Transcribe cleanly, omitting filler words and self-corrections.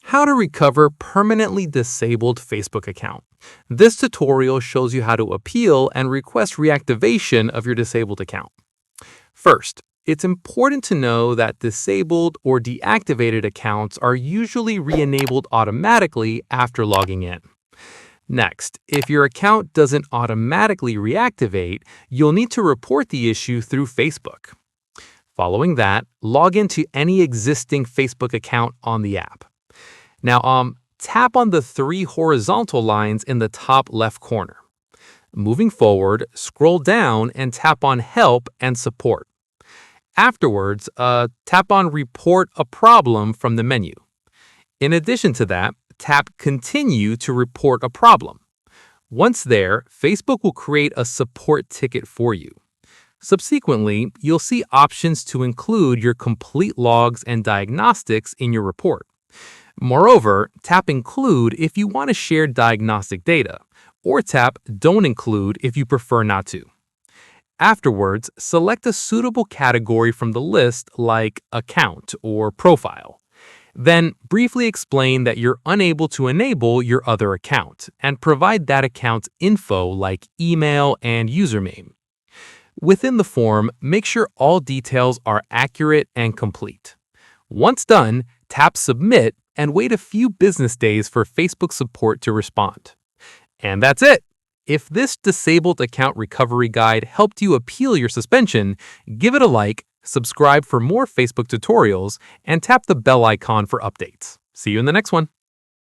How to recover permanently disabled Facebook account. This tutorial shows you how to appeal and request reactivation of your disabled account. First, it's important to know that disabled or deactivated accounts are usually re-enabled automatically after logging in. Next, if your account doesn't automatically reactivate, you'll need to report the issue through Facebook. Following that, log into any existing Facebook account on the app. Now, tap on the three horizontal lines in the top left corner. Moving forward, scroll down and tap on Help and Support. Afterwards, tap on Report a Problem from the menu. In addition to that, tap Continue to report a problem. Once there, Facebook will create a support ticket for you. Subsequently, you'll see options to include your complete logs and diagnostics in your report. Moreover, tap Include if you want to share diagnostic data, or tap Don't Include if you prefer not to. Afterwards, select a suitable category from the list like Account or Profile. Then, briefly explain that you're unable to enable your other account and provide that account's info like email and username. Within the form, make sure all details are accurate and complete. Once done, tap Submit and wait a few business days for Facebook support to respond. And that's it! If this disabled account recovery guide helped you appeal your suspension, give it a like, subscribe for more Facebook tutorials, and tap the bell icon for updates. See you in the next one.